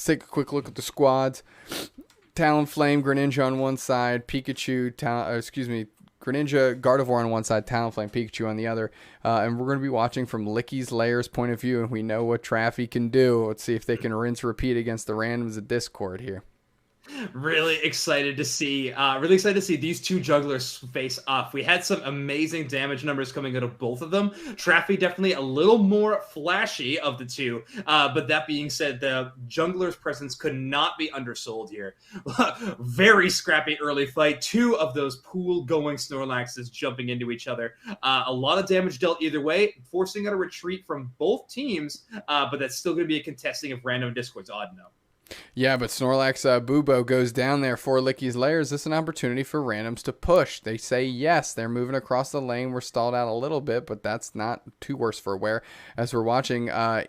Let's take a quick look at the squads. Talonflame, Greninja on one side, Pikachu, Greninja, Gardevoir on one side, Talonflame, Pikachu on the other. And we're going to be watching from Licky's Lair's point of view, and we know what Traffy can do. Let's see if they can rinse repeat against the randoms of Discord here. Really excited to see these two jugglers face off. We had some amazing damage numbers coming out of both of them. Traffy definitely a little more flashy of the two, but that being said, the jungler's presence could not be undersold here. Very scrappy early fight. Two of those pool-going Snorlaxes jumping into each other. A lot of damage dealt either way, forcing out a retreat from both teams, but that's still going to be a contesting of random Discords. Odd no. Yeah, but Snorlax Bubo goes down there for Licky's Lair. Is this an opportunity for randoms to push? They say yes. They're moving across the lane. We're stalled out a little bit, but that's not too worse for wear. As we're watching, I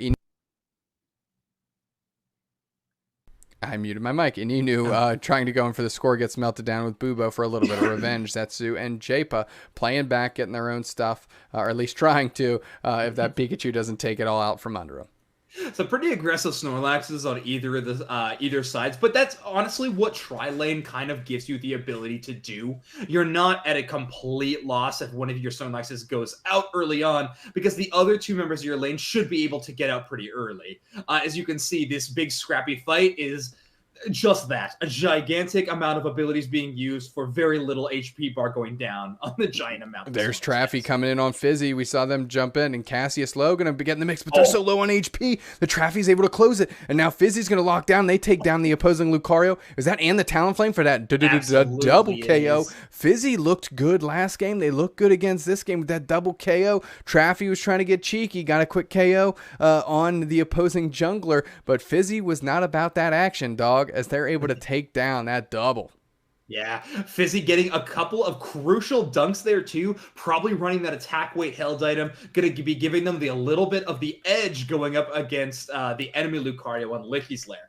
muted my mic. Ininu trying to go in for the score gets melted down with Bubo for a little bit of revenge. Zetsu and Japa playing back, getting their own stuff, or at least trying to, if that Pikachu doesn't take it all out from under him. Some pretty aggressive Snorlaxes on either sides, but that's honestly what Tri-Lane kind of gives you the ability to do. You're not at a complete loss if one of your Snorlaxes goes out early on, because the other two members of your lane should be able to get out pretty early. As you can see, this big scrappy fight is just that. A gigantic amount of abilities being used for very little HP bar going down on the giant amount. There's Traffy coming in on Fizzy. We saw them jump in, and Cassius Low going to be getting the mix, but they're so low on HP. The Traffy's able to close it, and now Fizzy's going to lock down. They take down the opposing Lucario. Is that and the Talonflame for that double KO? Fizzy looked good last game. They look good against this game with that double KO. Traffy was trying to get cheeky, got a quick KO on the opposing jungler, but Fizzy was not about that action, dog, as they're able to take down that double. Yeah, Fizzy getting a couple of crucial dunks there too, probably running that attack weight held item, going to be giving them a little bit of the edge going up against the enemy Lucario on Licky's Lair.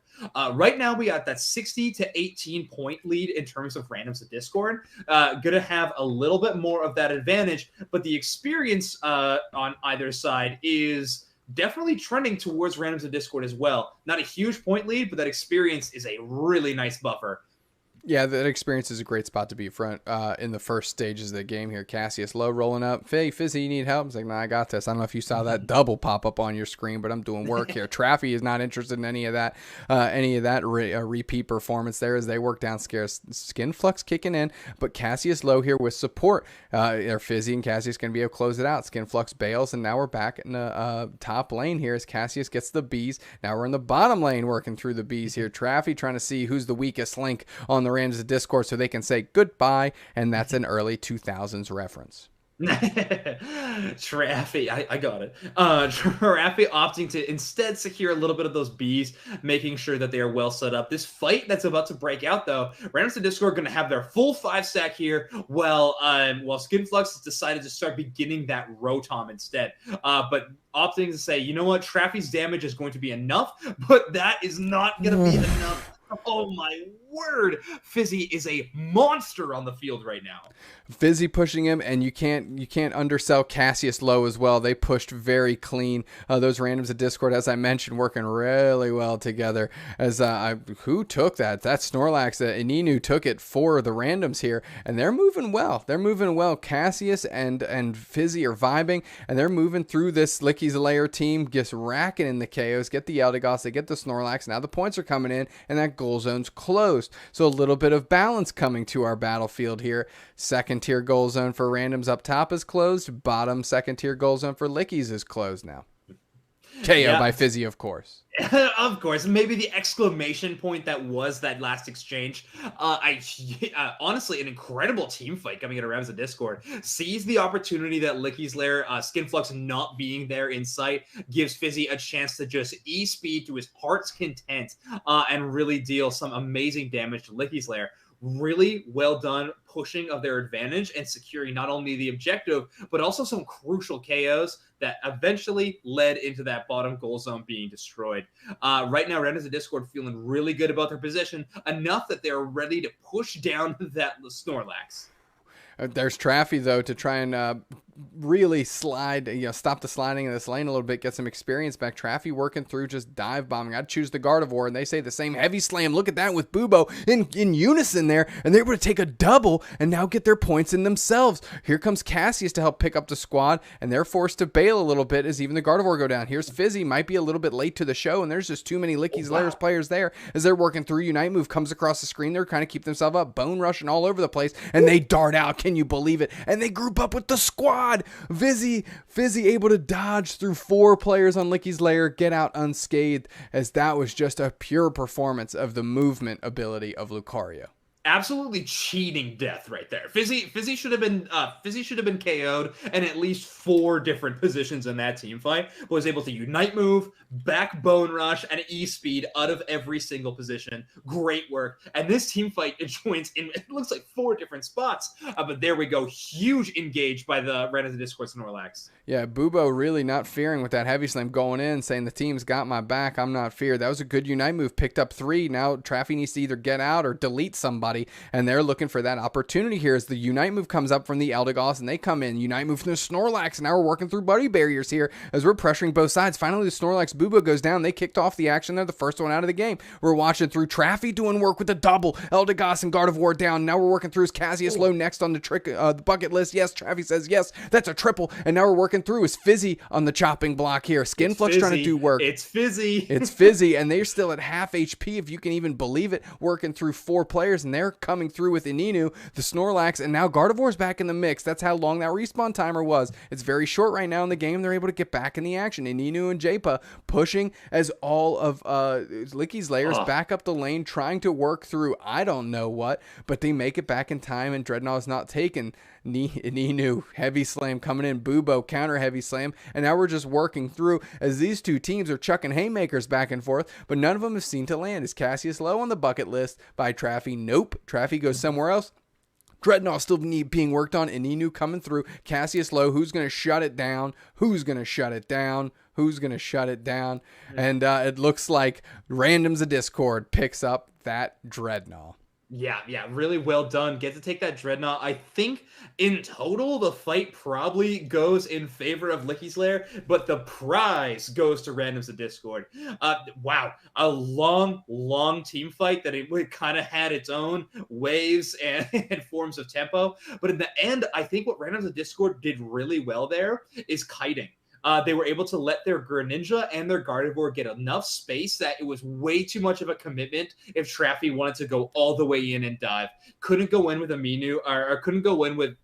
Right now we got that 60 to 18 point lead in terms of randoms of Discord. Gonna have a little bit more of that advantage, but the experience on either side is definitely trending towards randoms of Discord as well. Not a huge point lead, but that experience is a really nice buffer. Yeah, that experience is a great spot to be front in the first stages of the game here. Cassius Low rolling up. Hey, Fizzy, you need help? I was like, nah, I got this. I don't know if you saw that double pop up on your screen, but I'm doing work here. Traffy is not interested in any of that repeat performance there as they work down scarce. Skin Flux kicking in, but Cassius Low here with support. Fizzy and Cassius going to be able to close it out. Skin Flux bails, and now we're back in the top lane here as Cassius gets the bees. Now we're in the bottom lane working through the bees here. Traffy trying to see who's the weakest link on the randoms of Discord so they can say goodbye, and that's an early 2000s reference. Traffy, I got it. Traffy opting to instead secure a little bit of those bees, making sure that they are well set up. This fight that's about to break out, though, randoms of Discord going to have their full 5-stack here, while Skinflux has decided to start beginning that Rotom instead. But opting to say, you know what, Traffy's damage is going to be enough, but that is not going to be enough. Oh my word, Fizzy is a monster on the field right now. Fizzy pushing him, and you can't undersell Cassius Low as well. They pushed very clean. Those randoms of Discord, as I mentioned, working really well together. As who took that? That Snorlax, Ininu took it for the randoms here, and they're moving well. They're moving well. Cassius and Fizzy are vibing, and they're moving through this Licky's Lair team, just racking in the KOs, get the Eldegoss, they get the Snorlax. Now the points are coming in, and that goal zone's closed. So a little bit of balance coming to our battlefield here. Second tier goal zone for randoms up top is closed. Bottom second tier goal zone for Licky's is closed now. KO by Fizzy, of course. Of course. Maybe the exclamation point that was that last exchange. Honestly, an incredible team fight coming out of Rams of Discord. Sees the opportunity that Licky's Lair, Skinflux not being there in sight, gives Fizzy a chance to just E-speed to his heart's content and really deal some amazing damage to Licky's Lair. Really well done pushing of their advantage and securing not only the objective, but also some crucial KOs that eventually led into that bottom goal zone being destroyed. Right now, Randoms of Discord feeling really good about their position, enough that they're ready to push down that Snorlax. There's Traffy, though, to try and really slide, stop the sliding in this lane a little bit, get some experience back. Traffy working through, just dive bombing. I'd choose the Gardevoir, and they say the same heavy slam. Look at that with Bubo in unison there, and they're able to take a double and now get their points in themselves. Here comes Cassius to help pick up the squad, and they're forced to bail a little bit as even the Gardevoir go down. Here's Fizzy, might be a little bit late to the show, and there's just too many Licky's Lairs players there as they're working through. Unite move comes across the screen. They're trying to keep themselves up, bone rushing all over the place, and they dart out. Can you believe it? And they group up with the squad. Fizzy able to dodge through 4 players on Licky's Lair, get out unscathed, as that was just a pure performance of the movement ability of Lucario. Absolutely cheating death right there. Fizzy should have been KO'd in at least 4 different positions in that team fight. Was able to unite move, backbone rush, and E-speed out of every single position. Great work. And this team fight joins in, it looks like 4 different spots. But there we go. Huge engage by the Red of the Discord Snorlax. Yeah, Bubo really not fearing with that heavy slam going in, saying the team's got my back. I'm not feared. That was a good unite move. Picked up 3. Now Traffy needs to either get out or delete somebody. And they're looking for that opportunity here as the Unite move comes up from the Eldegoss, and they come in. Unite move from the Snorlax, and now we're working through buddy barriers here as we're pressuring both sides. Finally, the Snorlax Bubo goes down. They kicked off the action there, the first one out of the game. We're watching through Traffy doing work with the double. Eldegoss and Gardevoir down. Now we're working through his Cassius low next on the bucket list. Yes, Traffy says yes. That's a triple. And now we're working through his Fizzy on the chopping block here. Skinflux trying to do work. It's Fizzy. It's Fizzy, and they're still at half HP, if you can even believe it, working through 4 players, and they're coming through with Ininu, the Snorlax, and now Gardevoir's back in the mix. That's how long that respawn timer was. It's very short right now in the game. They're able to get back in the action. Ininu and Japa pushing as all of Licky's Lairs back up the lane, trying to work through I don't know what, but they make it back in time, and Dreadnought is not taken. Ninu, heavy slam coming in, Bubo, counter heavy slam, and now we're just working through as these 2 teams are chucking haymakers back and forth, but none of them have seemed to land. Is Cassius low on the bucket list by Traffy? Nope. Traffy goes somewhere else. Dreadnought still being worked on, and Ninu coming through. Cassius low. Who's going to shut it down? Who's going to shut it down? Who's going to shut it down? And it looks like Randoms of Discord picks up that Dreadnought. Yeah, really well done. Get to take that Dreadnought. I think in total, the fight probably goes in favor of Licky's Lair, but the prize goes to Randoms of Discord. Wow, a long team fight that it kind of had its own waves and forms of tempo. But in the end, I think what Randoms of Discord did really well there is kiting. They were able to let their Greninja and their Gardevoir get enough space that it was way too much of a commitment if Traffy wanted to go all the way in and dive. Couldn't go in with Aminu, or couldn't go in with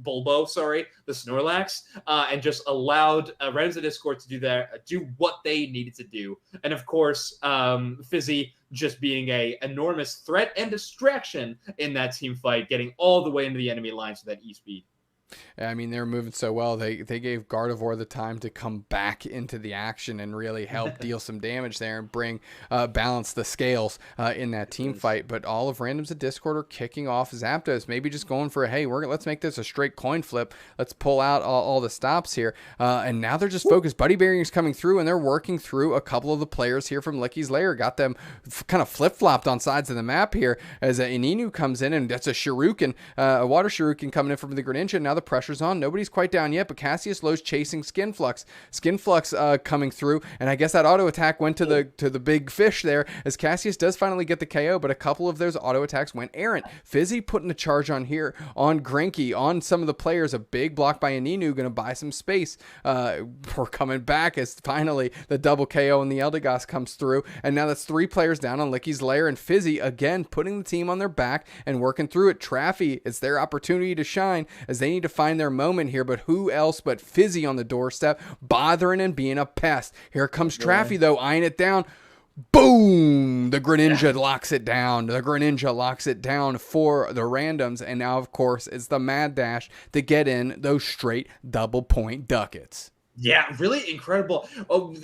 Bulbo, the Snorlax, and just allowed Randoms of Discord to do what they needed to do. And of course, Fizzy just being a enormous threat and distraction in that team fight, getting all the way into the enemy lines with that E-speed. I mean, they're moving so well. They gave Gardevoir the time to come back into the action and really help deal some damage there and bring balance the scales in that team fight. But all of Randoms of Discord are kicking off Zapdos, maybe just going for a, hey, let's make this a straight coin flip. Let's pull out all the stops here. And now they're just focused. Buddy Barrier's coming through, and they're working through a couple of the players here from Licky's Lair. Got them kind of flip-flopped on sides of the map here as Ininu comes in, and that's a Shuriken, a water Shuriken coming in from the Greninja. Now the pressure's on. Nobody's quite down yet, but Cassius Low's chasing Skinflux. Skinflux coming through, and I guess that auto attack went to the big fish there as Cassius does finally get the KO, but a couple of those auto attacks went errant. Fizzy putting the charge on here on Grinky, on some of the players. A big block by Ininu, going to buy some space. We're coming back as finally the double KO and the Eldegoss comes through, and now that's 3 players down on Licky's Lair, and Fizzy again putting the team on their back and working through it. Traffy, it's their opportunity to shine as they need to find their moment here, but who else but Fizzy on the doorstep, bothering and being a pest. Here comes Traffy though, eyeing it down. Boom! The Greninja locks it down. The Greninja locks it down for the Randoms, and now of course it's the Mad Dash to get in those straight double point ducats. Yeah, really incredible.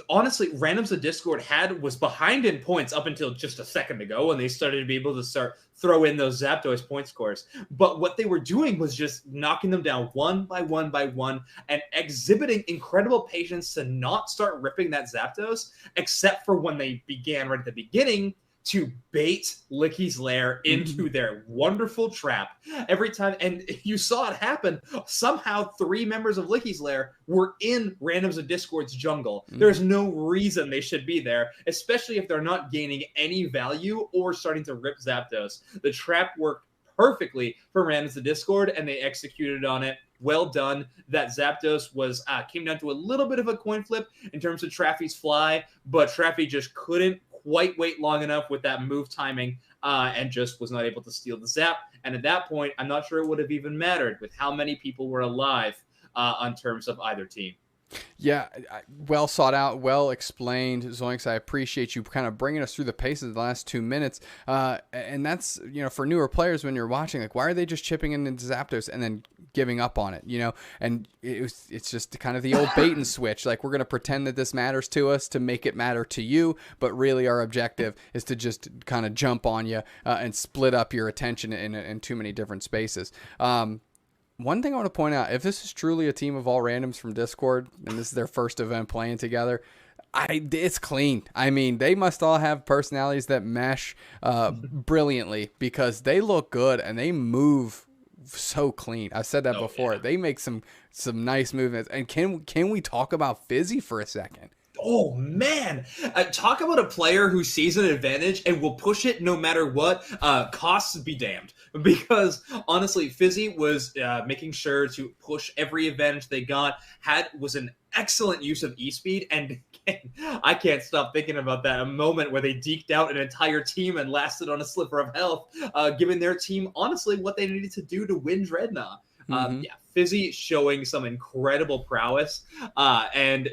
Honestly, Randoms of Discord was behind in points up until just a second ago when they started to be able to throw in those Zapdos point scores. But what they were doing was just knocking them down one by one by one and exhibiting incredible patience to not start ripping that Zapdos, except for when they began right at the beginning to bait Licky's Lair into their wonderful trap every time. And you saw it happen. Somehow 3 members of Licky's Lair were in Randoms of Discord's jungle. There's no reason they should be there, especially if they're not gaining any value or starting to rip Zapdos. The trap worked perfectly for Randoms of Discord, and they executed on it. Well done. That Zapdos was came down to a little bit of a coin flip in terms of Traffy's fly, but Traffy just couldn't quite wait long enough with that move timing and just was not able to steal the Zap. And at that point, I'm not sure it would have even mattered with how many people were alive on terms of either team. Yeah, well sought out, well explained, Zoinks. I appreciate you kind of bringing us through the paces of the last 2 minutes. And that's, for newer players when you're watching, like, why are they just chipping into Zapdos and then giving up on it, And it's just kind of the old bait and switch. Like, we're going to pretend that this matters to us to make it matter to you, but really our objective is to just kind of jump on you and split up your attention in too many different spaces. One thing I want to point out, if this is truly a team of all randoms from Discord, and this is their first event playing together, it's clean. I mean, they must all have personalities that mesh brilliantly, because they look good and they move so clean. I've said that before. Yeah. They make some nice movements. And can we talk about Fizzy for a second? Oh, man. Talk about a player who sees an advantage and will push it no matter what. Costs be damned. Because, honestly, Fizzy was making sure to push every advantage they got, was an excellent use of E-Speed, and I can't stop thinking about that, a moment where they deked out an entire team and lasted on a sliver of health, giving their team, honestly, what they needed to do to win Dreadnought. Fizzy showing some incredible prowess, and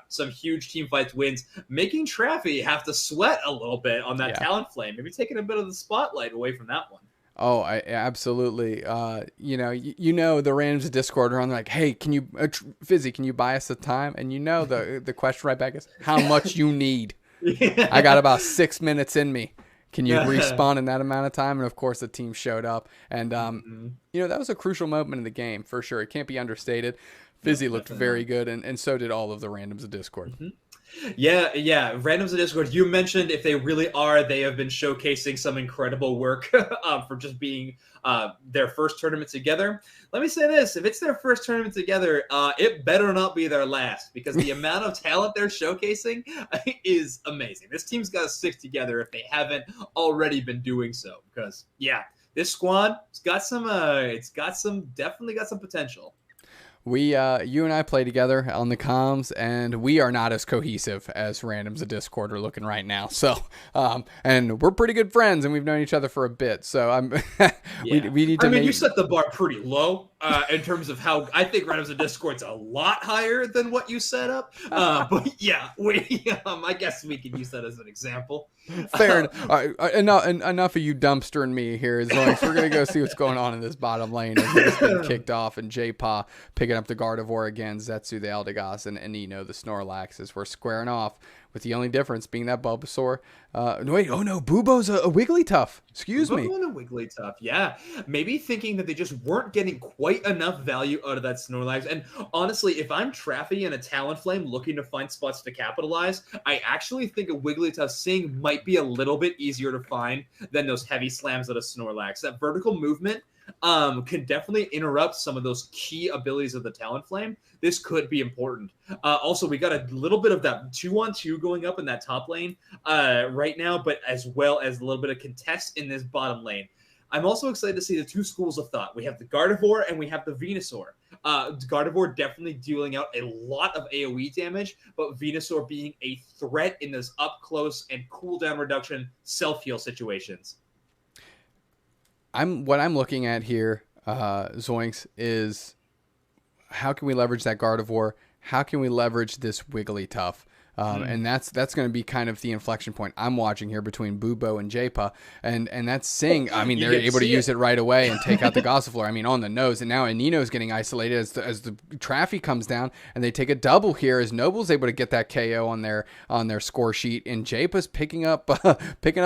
some huge team fights wins, making Traffy have to sweat a little bit on that Talent Flame, maybe taking a bit of the spotlight away from that one. Oh, I absolutely. The randoms of Discord are on like, hey, can you, Fizzy, can you buy us the time? And the question right back is, how much you need? I got about 6 minutes in me. Can you respawn in that amount of time? And of course, the team showed up, and that was a crucial moment in the game for sure. It can't be understated. Fizzy looked very good, and so did all of the randoms of Discord. Yeah. Randoms of Discord, you mentioned if they really are, they have been showcasing some incredible work for just being their first tournament together. Let me say this. If it's their first tournament together, it better not be their last, because the amount of talent they're showcasing is amazing. This team's got to stick together if they haven't already been doing so, because, this squad, definitely got some potential. You and I play together on the comms, and we are not as cohesive as randoms of Discord are looking right now. So, and we're pretty good friends, and we've known each other for a bit. So we need to. You set the bar pretty low in terms of how I think randoms of Discord's a lot higher than what you set up. But I guess we can use that as an example. Fair enough. Enough of you dumpstering me here. As long as we're gonna go see what's going on in this bottom lane, as it's been kicked off, and J-Paw picking up the Gardevoir again, Zetsu the Eldegoss, and Nino the Snorlax, as we're squaring off, with the only difference being that Bulbasaur. Bubo's a Wigglytuff. Excuse me. Bubo and a Wigglytuff, yeah. Maybe thinking that they just weren't getting quite enough value out of that Snorlax. And honestly, if I'm Traffy and a Talonflame looking to find spots to capitalize, I actually think a Wigglytuff Sing might be a little bit easier to find than those heavy slams at a Snorlax. That vertical movement can definitely interrupt some of those key abilities of the Talonflame. This could be important. Also, we got a little bit of that 2-on-2 going up in that top lane right now, but as well as a little bit of contest in this bottom lane. I'm also excited to see the two schools of thought. We have the Gardevoir and we have the Venusaur. Gardevoir definitely dealing out a lot of AoE damage, but Venusaur being a threat in those up close and cooldown reduction self-heal situations. What I'm looking at here, Zoinks, is how can we leverage that Gardevoir? How can we leverage this Wigglytuff? And that's going to be kind of the inflection point I'm watching here between Bubo and J-Paw. And that's Sing. I mean, they're able to use it right away and take out the Gossifleur. I mean, on the nose. And now Nino's getting isolated as the Traffy comes down, and they take a double here as Noble's able to get that KO on their score sheet. And J-Paw's picking up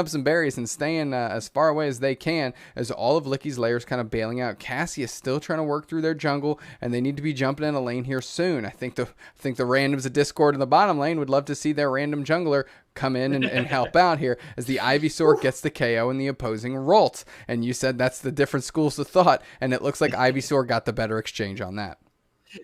some berries and staying as far away as they can, as all of Licky's Lair's kind of bailing out. Cassius still trying to work through their jungle, and they need to be jumping in a lane here soon. I think the randoms of Discord in the bottom lane would love love to see their random jungler come in and help out here as the Ivysaur gets the KO in the opposing Ralt. And you said that's the different schools of thought, and it looks like Ivysaur got the better exchange on that.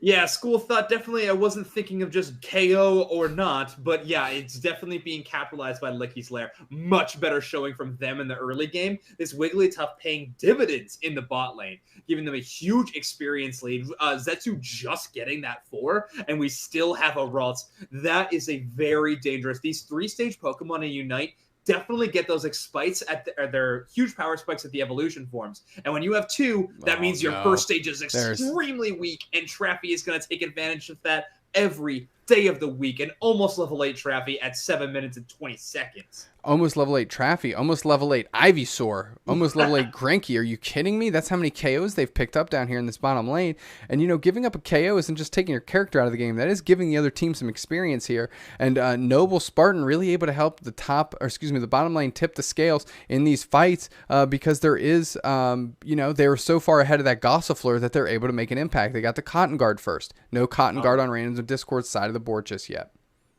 Yeah, school of thought, definitely. I wasn't thinking of just KO or not, but yeah, it's definitely being capitalized by Licky's Lair. Much better showing from them in the early game. This Wigglytuff paying dividends in the bot lane, giving them a huge experience lead. Zetsu just getting that 4, and we still have a Ralts. That is a very dangerous. These 3-stage Pokemon in Unite definitely get those spikes at their huge power spikes at the evolution forms. And when you have 2, that means your first stage is extremely weak, and Traffy is going to take advantage of that every day of the week. And almost level 8 Traffy at 7 minutes and 20 seconds. Almost level 8 Traffy, almost level 8 Ivysaur, almost level 8 Granky. Are you kidding me? That's how many KOs they've picked up down here in this bottom lane. And, you know, giving up a KO isn't just taking your character out of the game. That is giving the other team some experience here. And Noble Spartan really able to help the bottom lane tip the scales in these fights because there is, they were so far ahead of that Gossifleur that they're able to make an impact. They got the Cotton Guard first. No Cotton Guard on Randoms of Discord's side of the board just yet.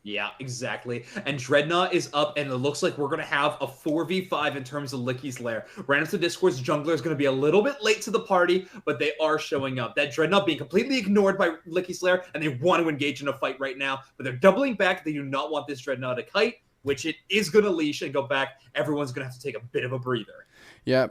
Yeah, exactly. And Dreadnought is up, and it looks like we're going to have a 4v5 in terms of Licky's Lair. Randoms of Discord's jungler is going to be a little bit late to the party, but they are showing up. That Dreadnought being completely ignored by Licky's Lair, and they want to engage in a fight right now, but they're doubling back. They do not want this Dreadnought to kite, which it is going to leash and go back. Everyone's going to have to take a bit of a breather. Yeah,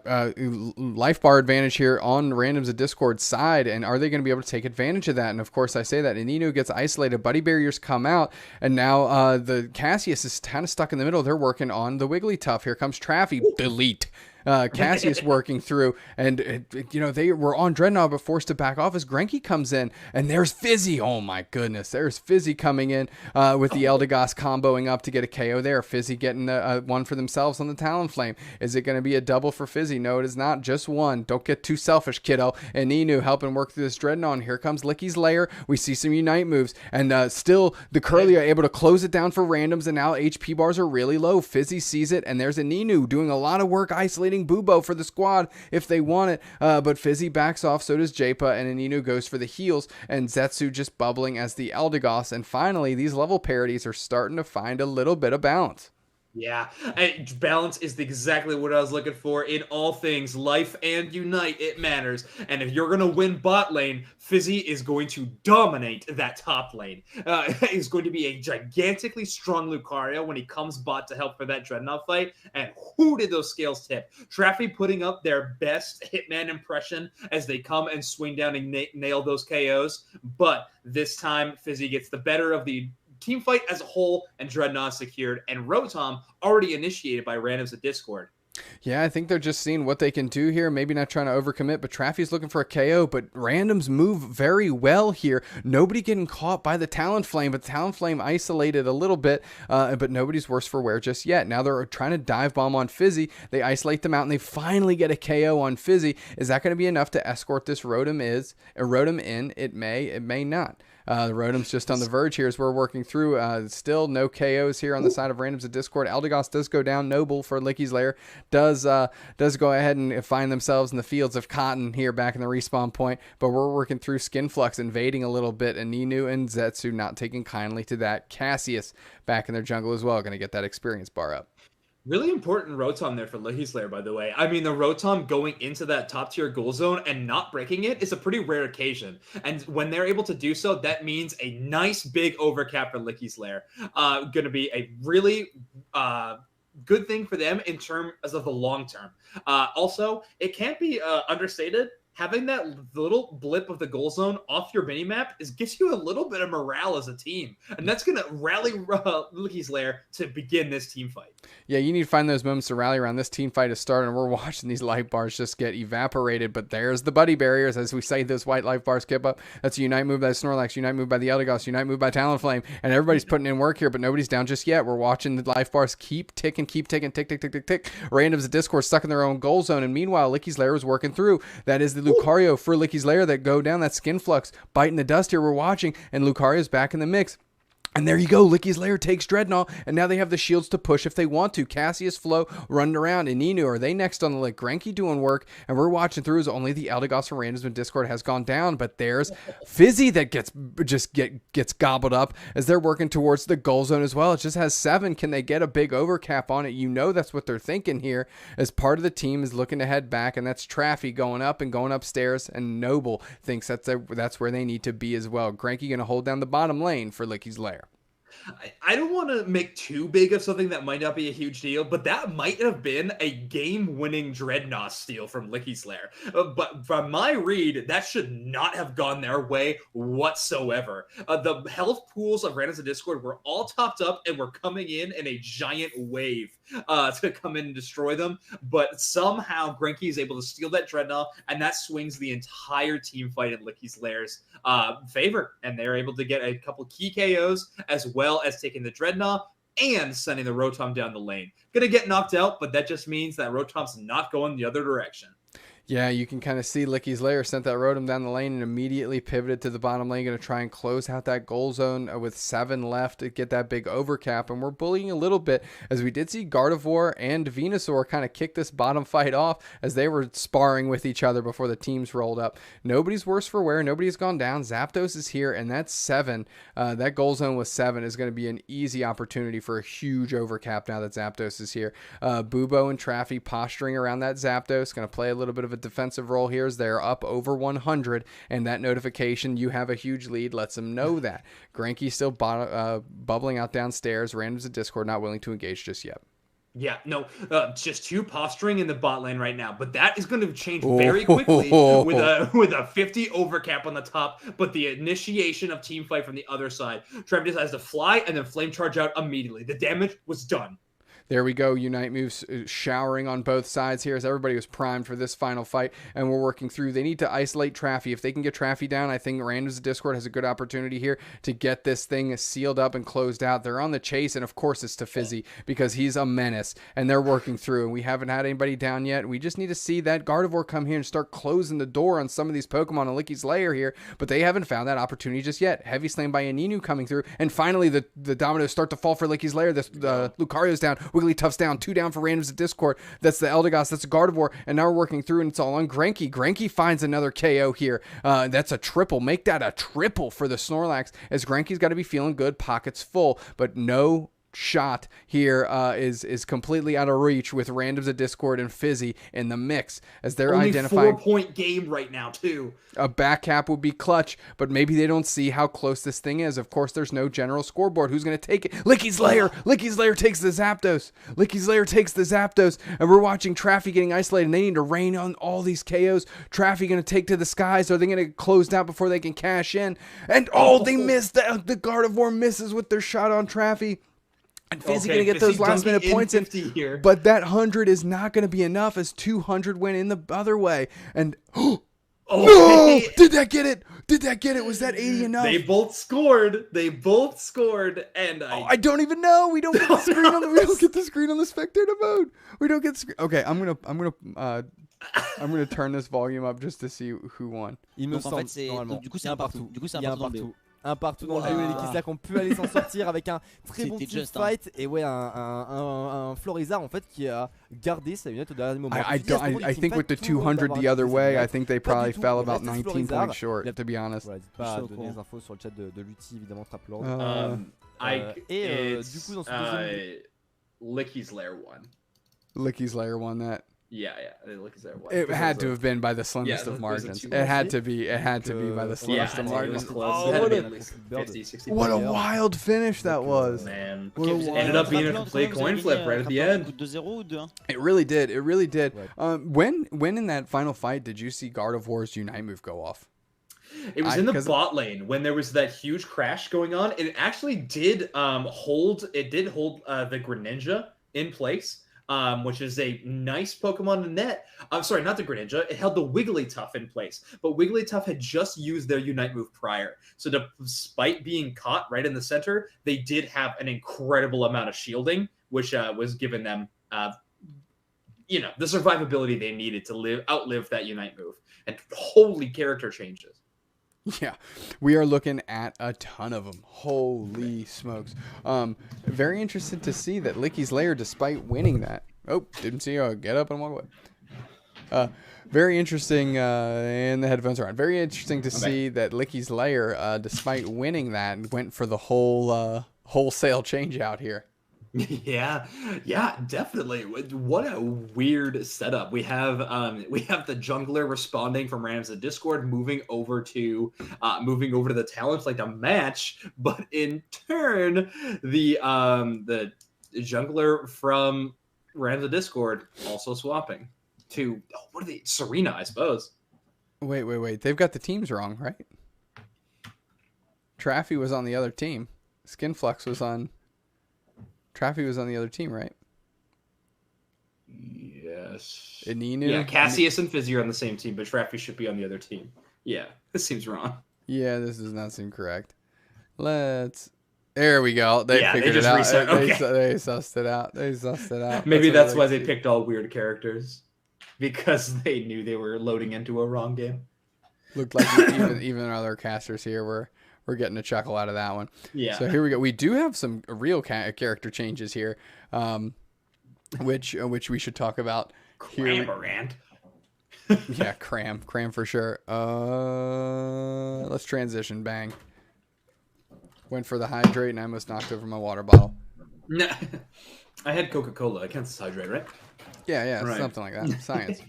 life bar advantage here on Randoms of Discord's side, and are they going to be able to take advantage of that? And of course, I say that Ininu gets isolated, buddy barriers come out, and now the Cassius is kind of stuck in the middle. They're working on the Wigglytuff. Here comes Traffy, delete. Cassius working through, and they were on Dreadnought but forced to back off as Granky comes in, and there's Fizzy. Oh my goodness, there's Fizzy coming in with the Eldegoss comboing up to get a KO there. Fizzy getting one for themselves on the Talonflame. Is it going to be a double for Fizzy? No, it is not. Just one. Don't get too selfish, kiddo. And Ninu helping work through this Dreadnought. Here comes Licky's Lair. We see some Unite moves, and still the Curly are able to close it down for Randoms, and now HP bars are really low. Fizzy sees it, and there's a Ninu doing a lot of work isolating Bubo for the squad if they want it, but Fizzy backs off, so does Japa, and Ininu goes for the heals, and Zetsu just bubbling as the Eldegoss. And finally, these level parities are starting to find a little bit of balance. Yeah, balance is exactly what I was looking for in all things. Life and Unite, it matters. And if you're going to win bot lane, Fizzy is going to dominate that top lane. He's going to be a gigantically strong Lucario when he comes bot to help for that Dreadnought fight. And who did those scales tip? Traffy putting up their best Hitman impression as they come and swing down and nail those KOs. But this time, Fizzy gets the better of the team fight as a whole, and Dreadnought secured, and Rotom already initiated by Randoms at Discord. Yeah, I think they're just seeing what they can do here. Maybe not trying to overcommit, but Traffy's looking for a KO, but Randoms move very well here. Nobody getting caught by the Talonflame, but Talonflame isolated a little bit, but nobody's worse for wear just yet. Now they're trying to dive bomb on Fizzy. They isolate them out, and they finally get a KO on Fizzy. Is that going to be enough to escort this Rotom in? It may not. The Rotom's just on the verge here as we're working through. Still no KOs here on the side of Randoms at Discord. Eldegoss does go down. Noble for Licky's Lair does go ahead and find themselves in the fields of cotton here back in the respawn point. But we're working through Skinflux invading a little bit, and Ninu and Zetsu not taking kindly to that. Cassius back in their jungle as well, going to get that experience bar up. Really important Rotom there for Licky's Lair, by the way. I mean, the Rotom going into that top-tier goal zone and not breaking it is a pretty rare occasion. And when they're able to do so, that means a nice big overcap for Licky's Lair. Going to be a really good thing for them in terms of the long term. Also, it can't be understated. Having that little blip of the goal zone off your minimap gives you a little bit of morale as a team. And that's going to rally Licky's Lair to begin this team fight. Yeah, you need to find those moments to rally around this team fight to start, and we're watching these life bars just get evaporated. But there's the buddy barriers, as we say those white life bars skip up. That's a Unite move by Snorlax, Unite move by the Eldegoss, Unite move by Talonflame, and everybody's putting in work here, but nobody's down just yet. We're watching the life bars keep ticking, tick, tick, tick, tick, tick. Randoms at Discord stuck in their own goal zone, and meanwhile, Licky's Lair is working through. That is the Lucario for Licky's Lair that go down, that Skinflux biting the dust here we're watching, and Lucario's back in the mix. And there you go. Licky's Lair takes Dreadnought, and now they have the shields to push if they want to. Cassius, Flo running around, and Ninu, are they next on the Lick? Granky doing work, and we're watching through as only the Eldegoss from Randomsman Discord has gone down, but there's Fizzy that gets gobbled up as they're working towards the goal zone as well. It just has 7. Can they get a big overcap on it? You know that's what they're thinking here, as part of the team is looking to head back, and that's Traffy going up and going upstairs, and Noble thinks that's where they need to be as well. Granky going to hold down the bottom lane for Licky's Lair. I don't want to make too big of something that might not be a huge deal, but that might have been a game-winning Dreadnought steal from Licky's Lair. But from my read, that should not have gone their way whatsoever. The health pools of Randoms and Discord were all topped up and were coming in a giant wave to come in and destroy them. But somehow Granky is able to steal that Dreadnought, and that swings the entire team fight in Licky's Lair's favor. And they're able to get a couple key KOs as well as taking the Dreadnought and sending the Rotom down the lane. Gonna get knocked out, but that just means that Rotom's not going the other direction. Yeah, you can kind of see Licky's Lair sent that Rotom down the lane and immediately pivoted to the bottom lane, going to try and close out that goal zone with 7 left to get that big overcap. And we're bullying a little bit, as we did see Gardevoir and Venusaur kind of kick this bottom fight off as they were sparring with each other before the teams rolled up. Nobody's worse for wear. Nobody's gone down. Zapdos is here, and that's 7. That goal zone with 7 is going to be an easy opportunity for a huge overcap now that Zapdos is here. Bubo and Traffy posturing around that Zapdos, going to play a little bit of a defensive role here as they're up over 100, and that notification, you have a huge lead, lets them know that. Granky still bubbling out downstairs. Randoms at Discord not willing to engage just yet. Yeah, no, just 2 posturing in the bot lane right now, but that is going to change very quickly with a 50 overcap on the top, but the initiation of team fight from the other side. Trev decides to fly and then flame charge out immediately. The damage was done. There we go. Unite moves showering on both sides here as everybody was primed for this final fight, and we're working through. They need to isolate Traffy. If they can get Traffy down, I think Randoms Discord has a good opportunity here to get this thing sealed up and closed out. They're on the chase, and of course it's to Fizzy because he's a menace, and they're working through, and we haven't had anybody down yet. We just need to see that Gardevoir come here and start closing the door on some of these Pokemon in Licky's Lair here, but they haven't found that opportunity just yet. Heavy Slam by Aninu coming through, and finally the dominoes start to fall for Licky's Lair. The Lucario's down, Wigglytuff's down, 2 down for Randoms at Discord. That's the Eldegoss, that's the Gardevoir, and now we're working through, and it's all on Granky. Granky finds another KO here. That's a triple. Make that a triple for the Snorlax, as Granky's got to be feeling good, pockets full, but no shot here is completely out of reach with Randoms at Discord and Fizzy in the mix as they're only identifying 4-point game right now too. A back cap would be clutch, but maybe they don't see how close this thing is. Of course, there's no general scoreboard. Who's going to take it? Licky's Lair. Licky's Lair takes the Zapdos. Licky's Lair takes the Zapdos, and we're watching Traffy getting isolated, and they need to rain on all these KOs. Traffy going to take to the skies. Are they going to close down before they can cash in? And they missed. The Gardevoir misses with their shot on Traffy. And Fizzy going to get those last minute points in here. But that 100 is not going to be enough as 200 went in the other way. And no! Did that get it? Did that get it? Was that 80 enough? They both scored. And I don't even know. We don't get the screen on the we don't get the screen on the spectator mode. We don't get the screen. Okay, I'm gonna turn this volume up just to see who won. Il me semble normalement. Du coup c'est un partout. Un partout dans le duo, les Kisla qui ont pu aller s'en sortir avec un très bon team fight et ouais un Florizard en fait qui a gardé sa lunette au dernier moment. I think with the 200 the other way, I think they probably fell about 19 points short, to be honest. Voilà, n'hésite pas à donner les infos sur le chat de Lutti évidemment, Traplord. Et du coup dans ce deuxième Licky's Lair won. Licky's Lair won that. Yeah. Licky's Lair won. It had to have been by the slimmest of margins. It had to be by the slimmest of margins. What a wild finish that was. Man. Ended up being a complete coin flip right at the end. It really did. When in that final fight did you see Gardevoir's Unite move go off? It was in the bot lane when there was that huge crash going on. It actually did hold the Greninja in place. Which is a nice Pokemon to net. I'm sorry, not the Greninja. It held the Wigglytuff in place. But Wigglytuff had just used their Unite move prior. So despite being caught right in the center, they did have an incredible amount of shielding, which was giving them, the survivability they needed to outlive that Unite move. And holy character changes. Yeah, we are looking at a ton of them. Holy smokes. Very interested to see that Licky's Lair, despite winning that. Oh, didn't see you. Get up and walk away. Very interesting, and the headphones are on. Very interesting to see that Licky's Lair, despite winning that, went for the wholesale change out here. Yeah, definitely. What a weird setup. We have the jungler responding from randoms at Discord, moving over to the talents like a match, but in turn, the jungler from randoms at Discord also swapping to what are they? Serena, I suppose. Wait. They've got the teams wrong, right? Traffy was on the other team. Skinflux was on. Traffy was on the other team, right? Yes. Ininu? Yeah, Cassius and Fizzy are on the same team, but Traffy should be on the other team. Yeah, this seems wrong. Yeah, this does not seem correct. There we go. They figured it out. They sussed it out. Maybe that's why they picked all weird characters. Because they knew they were loading into a wrong game. Looked like even other casters here we're getting a chuckle out of that one. Yeah. So here we go. We do have some real character changes here, which we should talk about. Cramorant. Yeah, cram for sure. Let's transition. Bang. Went for the hydrate and I almost knocked over my water bottle. No, I had Coca-Cola. I can't hydrate, right? Yeah, right. Something like that. Science.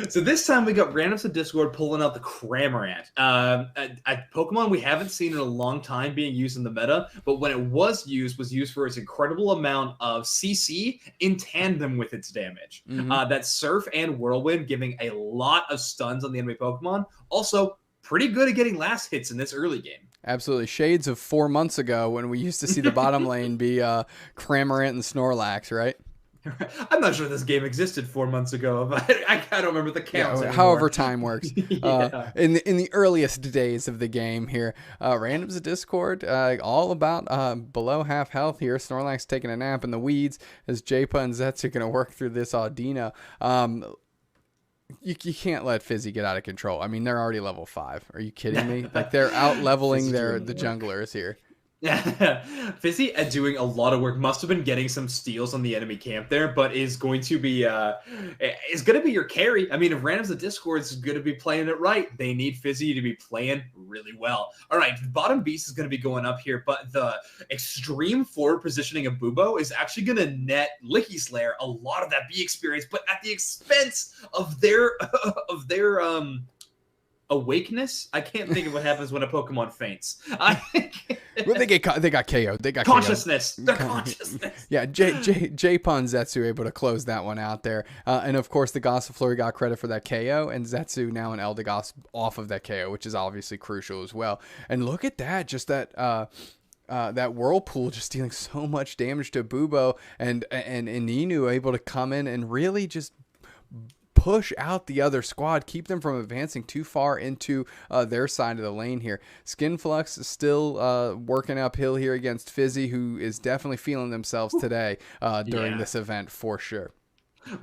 So this time we got randoms at Discord pulling out the Cramorant. A Pokemon we haven't seen in a long time being used in the meta, but when it was used for its incredible amount of CC in tandem with its damage. Mm-hmm. That Surf and Whirlwind giving a lot of stuns on the enemy Pokemon. Also, pretty good at getting last hits in this early game. Absolutely. Shades of 4 months ago when we used to see the bottom lane be Cramorant and Snorlax, right? I'm not sure this game existed 4 months ago, but I don't remember the counts. Yeah, however time works. Yeah. In the earliest days of the game here, randoms at Discord, all about below half health here. Snorlax taking a nap in the weeds as J-Pa and Zetsu are going to work through this Audina. You can't let Fizzy get out of control. I mean, they're already level 5. Are you kidding me? Like they're out leveling the junglers here. Fizzy doing a lot of work. Must have been getting some steals on the enemy camp there, but is going to be your carry. I mean, if randoms at Discord is going to be playing it right, they need Fizzy to be playing really well. All right, bottom beast is going to be going up here, but the extreme forward positioning of Bubo is actually going to net Licky's Lair a lot of that B experience, but at the expense of their awakeness. I can't think of what happens when a Pokemon faints. Well, they got KO'd. They got consciousness. Their consciousness. Yeah, J-Pa and Zetsu able to close that one out there. And of course, the Gossifleur got credit for that KO, and Zetsu now an Eldegoss off of that KO, which is obviously crucial as well. And look at that, just that Whirlpool just dealing so much damage to Bubo, and Ininu able to come in and really just push out the other squad, keep them from advancing too far into their side of the lane here. Skinflux is still working uphill here against Fizzy, who is definitely feeling themselves today during this event for sure.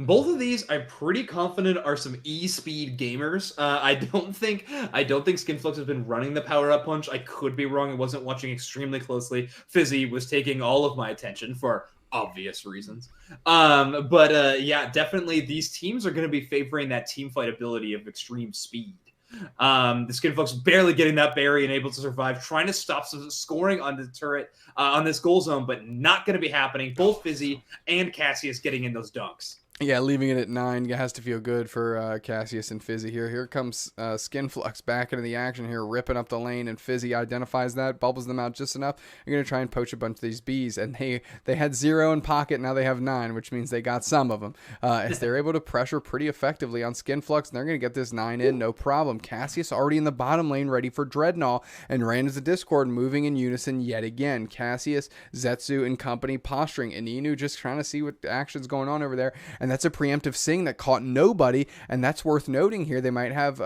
Both of these, I'm pretty confident, are some E-speed gamers. I don't think Skinflux has been running the power-up punch. I could be wrong. I wasn't watching extremely closely. Fizzy was taking all of my attention for obvious reasons. Yeah, definitely these teams are going to be favoring that team fight ability of extreme speed. The Skinflux barely getting that berry and able to survive, trying to stop some scoring on the turret, on this goal zone, but not going to be happening. Both Fizzy and Cassius getting in those dunks. Yeah, leaving it at 9 has to feel good for Cassius and Fizzy here. Here comes Skinflux back into the action here, ripping up the lane, and Fizzy identifies that, bubbles them out just enough. They're going to try and poach a bunch of these bees, and they had 0 in pocket, now they have 9, which means they got some of them. As they're able to pressure pretty effectively on Skinflux, and they're going to get this 9 in, no problem. Cassius already in the bottom lane, ready for Dreadnought, and randoms at Discord moving in unison yet again. Cassius, Zetsu, and company posturing, and Inu just trying to see what action's going on over there, and that's a preemptive Sing that caught nobody, and that's worth noting here. They might have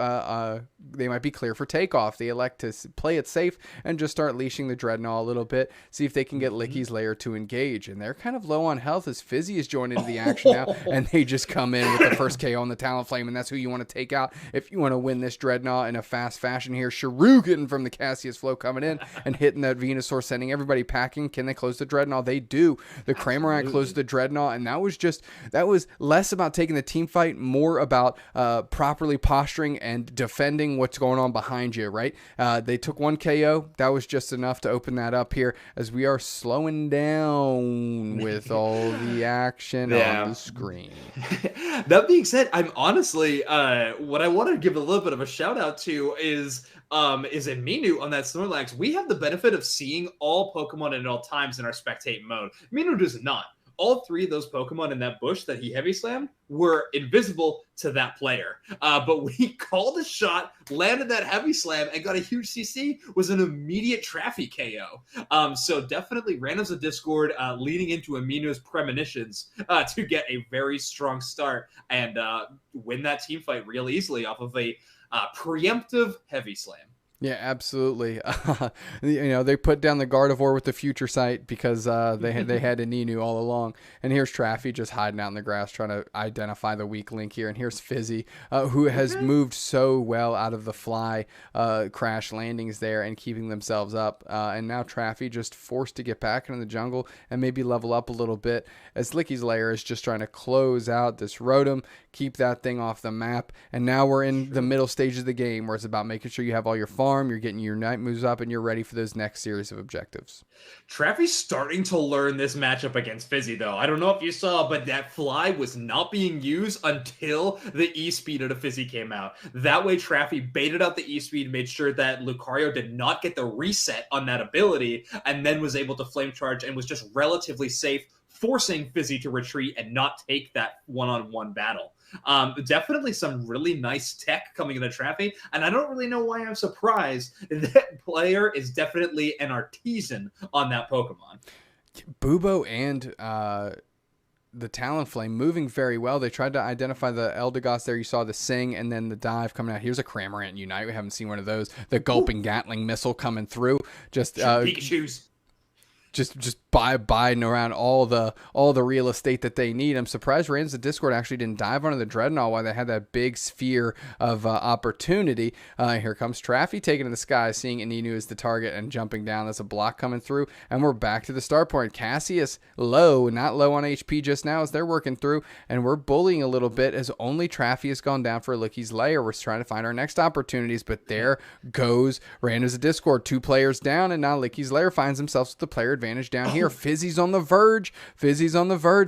be clear for takeoff. They elect to play it safe and just start leashing the Dreadnought a little bit, see if they can get Licky's Lair to engage. And they're kind of low on health as Fizzy is joined into the action now, and they just come in with the first KO on the Talonflame, and that's who you want to take out if you want to win this Dreadnought in a fast fashion here. Shuriken from the Cassius Flow coming in and hitting that Venusaur, sending everybody packing. Can they close the Dreadnought? They do. The Cramorant closed the Dreadnought, and that was less about taking the team fight, more about properly posturing and defending what's going on behind you, right? They took one KO. That was just enough to open that up here as we are slowing down with all the action on the screen. That being said, I'm honestly, what I want to give a little bit of a shout out to is Minu on that Snorlax. We have the benefit of seeing all Pokemon at all times in our spectate mode. Minu does not. All three of those Pokemon in that bush that he heavy slammed were invisible to that player. But we called a shot, landed that heavy slam, and got a huge CC. Was an immediate Traffy KO. So definitely Randoms of Discord leading into Aminu's premonitions to get a very strong start and win that team fight real easily off of a preemptive heavy slam. Yeah, absolutely. They put down the Gardevoir with the future sight because they had a Ninu all along. And here's Traffy just hiding out in the grass trying to identify the weak link here. And here's Fizzy, who has moved so well out of the fly crash landings there and keeping themselves up. And now Traffy just forced to get back into the jungle and maybe level up a little bit as Licky's Lair is just trying to close out this Rotom, keep that thing off the map. And now we're in the middle stage of the game where it's about making sure you have all your farm, you're getting your night moves up, and you're ready for those next series of objectives. Traffy's starting to learn this matchup against Fizzy, though. I don't know if you saw, but that fly was not being used until the E-Speed of the Fizzy came out. That way, Traffy baited out the E-Speed, made sure that Lucario did not get the reset on that ability, and then was able to Flame Charge and was just relatively safe, forcing Fizzy to retreat and not take that one-on-one battle. Definitely some really nice tech coming into Traffy, and I don't really know why I'm surprised. That player is definitely an artisan on that Pokemon. Bubo and the Talonflame moving very well. They tried to identify the Eldegoss there. You saw the Sing and then the dive coming out. Here's a Cramorant Unite. We haven't seen one of those. The Gulping Gatling missile coming through. Pikachu's. Just biding around all the real estate that they need. I'm surprised Randoms of Discord actually didn't dive onto the Dreadnought while they had that big sphere of opportunity. Here comes Traffy taking to the sky, seeing Ininu as the target and jumping down. There's a block coming through, and we're back to the start point. Cassius not low on HP just now as they're working through, and we're bullying a little bit as only Traffy has gone down for Licky's Lair. We're trying to find our next opportunities, but there goes Randoms of Discord. 2 players down, and now Licky's Lair finds himself with the player advantage down here. Fizzy's on the verge,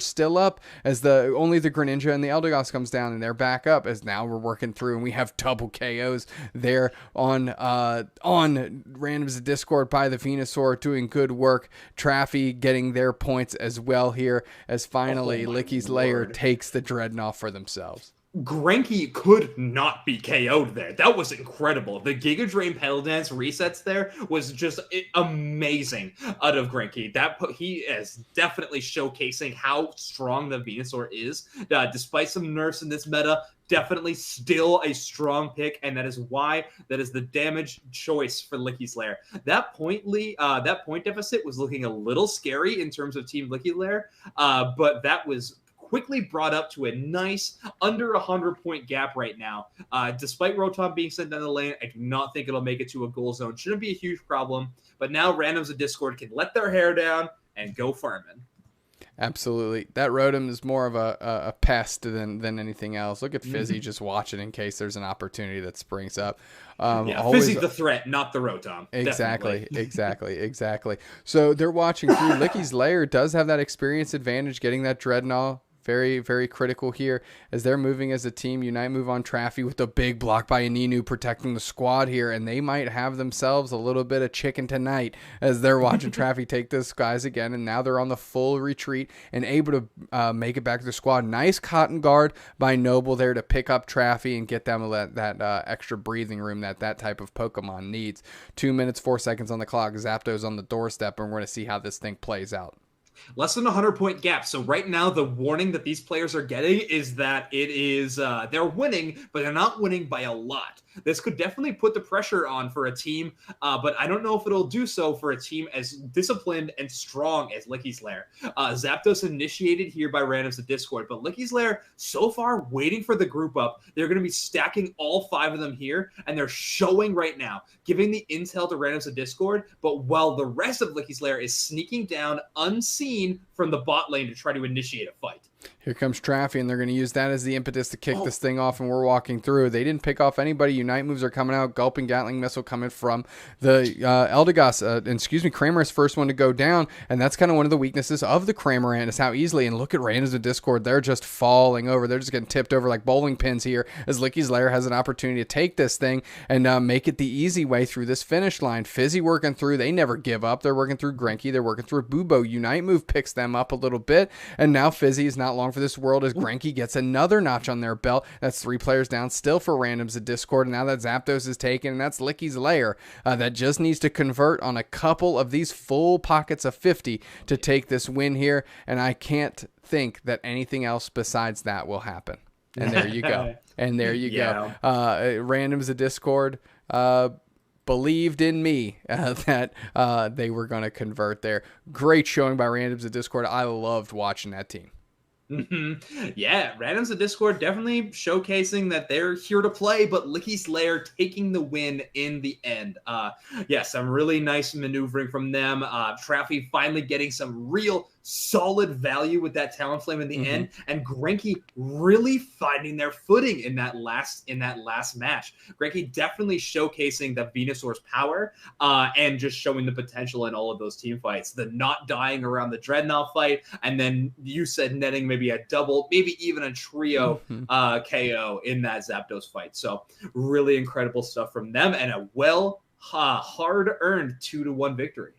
still up as only the Greninja and the Eldegoss comes down, and they're back up as now we're working through, and we have double KOs there on Randoms of Discord by the Venusaur, doing good work. Traffy getting their points as well here as finally Licky's Lair takes the Dreadnought for themselves. Granky could not be KO'd there. That was incredible. The Giga Drain Pedal Dance resets there was just amazing out of Granky. He is definitely showcasing how strong the Venusaur is. Despite some nerfs in this meta, definitely still a strong pick, and that is the damage choice for Licky's Lair. That point deficit was looking a little scary in terms of Team Licky Lair, but that was quickly brought up to a nice under 100-point gap right now. Despite Rotom being sent down the lane, I do not think it'll make it to a goal zone. Shouldn't be a huge problem, but now Randoms of Discord can let their hair down and go farming. Absolutely. That Rotom is more of a pest than anything else. Look at Fizzy just watching in case there's an opportunity that springs up. Fizzy's the threat, not the Rotom. Exactly. So they're watching through. Licky's Lair does have that experience advantage getting that Dreadnought. Very, very critical here as they're moving as a team. Unite move on Traffy with a big block by Ininu protecting the squad here, and they might have themselves a little bit of chicken tonight as they're watching Traffy take the skies again, and now they're on the full retreat and able to make it back to the squad. Nice cotton guard by Noble there to pick up Traffy and get them that extra breathing room that type of Pokemon needs. 2 minutes, 4 seconds on the clock. Zapdos on the doorstep, and we're going to see how this thing plays out. Less than 100-point gap. So right now, the warning that these players are getting is that they're winning, but they're not winning by a lot. This could definitely put the pressure on for a team, but I don't know if it'll do so for a team as disciplined and strong as Licky's Lair. Zapdos initiated here by randoms of Discord, but Licky's Lair so far waiting for the group up. They're going to be stacking all 5 of them here, and they're showing right now, giving the intel to randoms of Discord, but while the rest of Licky's Lair is sneaking down unseen from the bot lane to try to initiate a fight. Here comes Traffy, and they're going to use that as the impetus to kick this thing off, and we're walking through. They didn't pick off anybody. Unite moves are coming out. Gulping Gatling Missile coming from the Eldegoss. Kramer is first one to go down, and that's kind of one of the weaknesses of the Cramorant is how easily, and look at randoms of Discord, they're just falling over. They're just getting tipped over like bowling pins here as Licky's Lair has an opportunity to take this thing and make it the easy way through this finish line. Fizzy working through. They never give up. They're working through Grenky. They're working through Bubo. Unite move picks them up a little bit, and now Fizzy is not long for this world as Grenky gets another notch on their belt. That's 3 players down still for randoms at Discord, and now that Zapdos is taken, and that's Licky's Lair that just needs to convert on a couple of these full pockets of 50 to take this win here, and I can't think that anything else besides that will happen. And there you go. And there you go. Randoms at Discord believed in me that they were going to convert there. Great showing by randoms at Discord. I loved watching that team. Yeah, randoms of Discord definitely showcasing that they're here to play, but Licky's Lair taking the win in the end. Some really nice maneuvering from them. Traffy finally getting some real solid value with that Talonflame in the end, and Grenky really finding their footing in that last match. Grenky definitely showcasing the Venusaur's power and just showing the potential in all of those team fights. The not dying around the Dreadnought fight, and then you said netting maybe a double, maybe even a trio KO in that Zapdos fight. So really incredible stuff from them, and a hard-earned 2-1 victory.